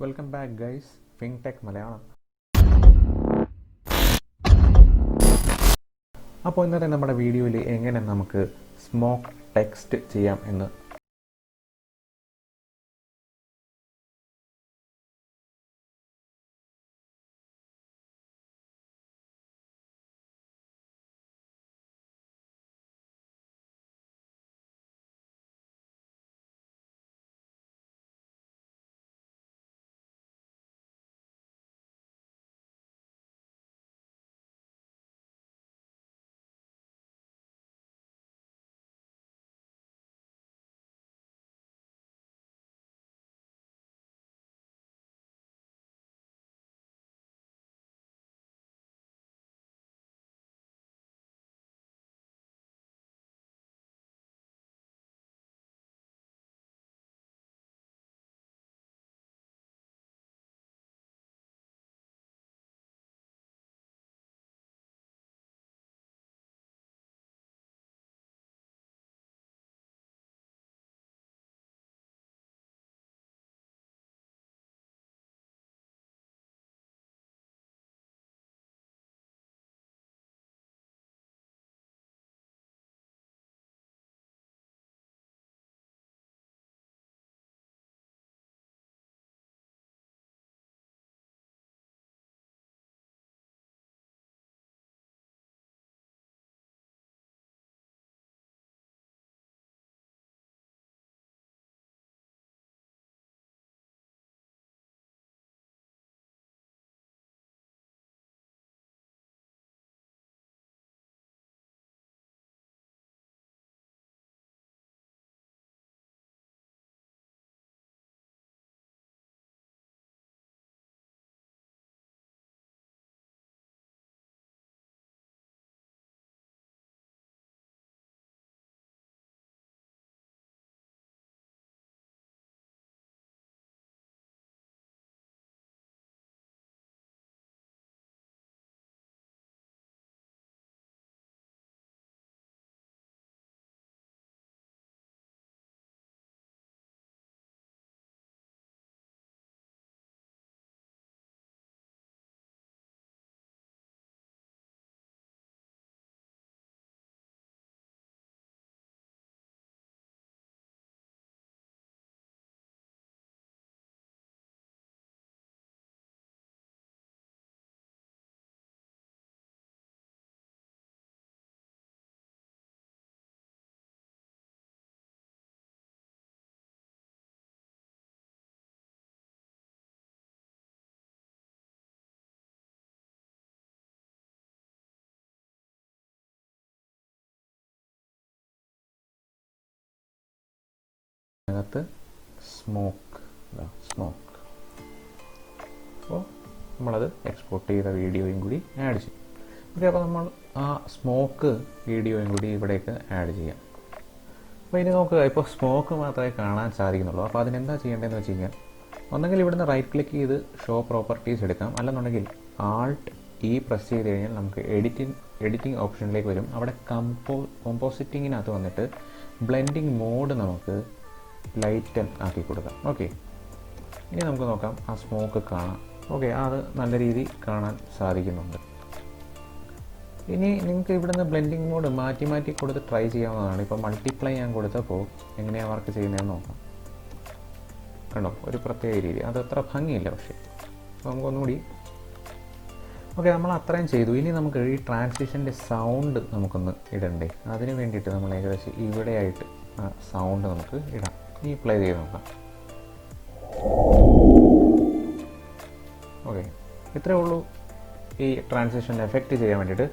Welcome back guys, Fink tech Malayalam. അപ്പോൾ ഇന്നത്തെ നമ്മുടെ വീഡിയോയിൽ എങ്ങനെ നമുക്ക് സ്മോക്ക് ടെക്സ്റ്റ് ചെയ്യാം എന്ന് അതിനകത്ത് സ്മോക്ക് അപ്പോൾ നമ്മളത് എക്സ്പോർട്ട് ചെയ്ത വീഡിയോയും കൂടി ആഡ് ചെയ്യും. ഓക്കെ, അപ്പോൾ നമ്മൾ ആ സ്മോക്ക് വീഡിയോയും കൂടി ഇവിടേക്ക് ആഡ് ചെയ്യാം. അപ്പോൾ ഇനി നോക്കുക, ഇപ്പോൾ സ്മോക്ക് മാത്രമേ കാണാൻ സാധിക്കുന്നുള്ളൂ. അപ്പോൾ അതിനെന്താ ചെയ്യേണ്ടതെന്ന് വെച്ച് കഴിഞ്ഞാൽ, ഒന്നെങ്കിൽ ഇവിടുന്ന് റൈറ്റ് ക്ലിക്ക് ചെയ്ത് ഷോ പ്രോപ്പർട്ടീസ് എടുക്കാം, അല്ലെന്നുണ്ടെങ്കിൽ ആൾട്ട് പ്രസ് ചെയ്ത് കഴിഞ്ഞാൽ നമുക്ക് എഡിറ്റിംഗ് ഓപ്ഷനിലേക്ക് വരും. അവിടെ കോമ്പോസിറ്റിങ്ങിനകത്ത് വന്നിട്ട് ബ്ലെൻഡിങ് മോഡ് നമുക്ക് ലൈറ്റൻ ആക്കി കൊടുക്കാം. ഓക്കെ, ഇനി നമുക്ക് നോക്കാം ആ സ്മോക്ക് കാണാം. ഓക്കെ, അത് നല്ല രീതിയിൽ കാണാൻ സാധിക്കുന്നുണ്ട്. ഇനി നിങ്ങൾക്ക് ഇവിടുന്ന് ബ്ലെൻഡിങ് മോഡ് മാറ്റി കൊടുത്ത് ട്രൈ ചെയ്യാവുന്നതാണ്. ഇപ്പോൾ മൾട്ടിപ്ലൈ ഞാൻ കൊടുത്തപ്പോൾ എങ്ങനെയാണ് വർക്ക് ചെയ്യുന്നതെന്ന് നോക്കാം. കണ്ടോ, ഒരു പ്രത്യേക രീതി, അത് അത്ര ഭംഗിയില്ല. പക്ഷേ നമുക്കൊന്നുകൂടി ഓക്കെ, നമ്മൾ അത്രയും ചെയ്തു. ഇനി നമുക്ക് ഈ ട്രാൻസിഷൻ്റെ സൗണ്ട് നമുക്കൊന്ന് ഇടണ്ടേ? അതിന് വേണ്ടിയിട്ട് നമ്മൾ ഏകദേശം ഇവിടെയായിട്ട് ആ സൗണ്ട് നമുക്ക് ഇടാം. ഈ പ്ലേ ചെയ്ത് നോക്കാം. ഓക്കെ, ഇത്രയേ ഉള്ളൂ ഈ ട്രാൻസിഷൻ എഫക്റ്റ് ചെയ്യാൻ വേണ്ടിയിട്ട്.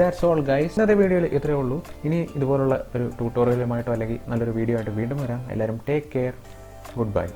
That's all guys. ഇന്നത്തെ വീഡിയോയിൽ ഇത്രയേ ഉള്ളൂ. ഇനി ഇതുപോലുള്ള ഒരു ട്യൂട്ടോറിയലുമായിട്ടോ അല്ലെങ്കിൽ നല്ലൊരു വീഡിയോ ആയിട്ട് വീണ്ടും വരാം. എല്ലാവരും ടേക്ക് കെയർ. Good bye.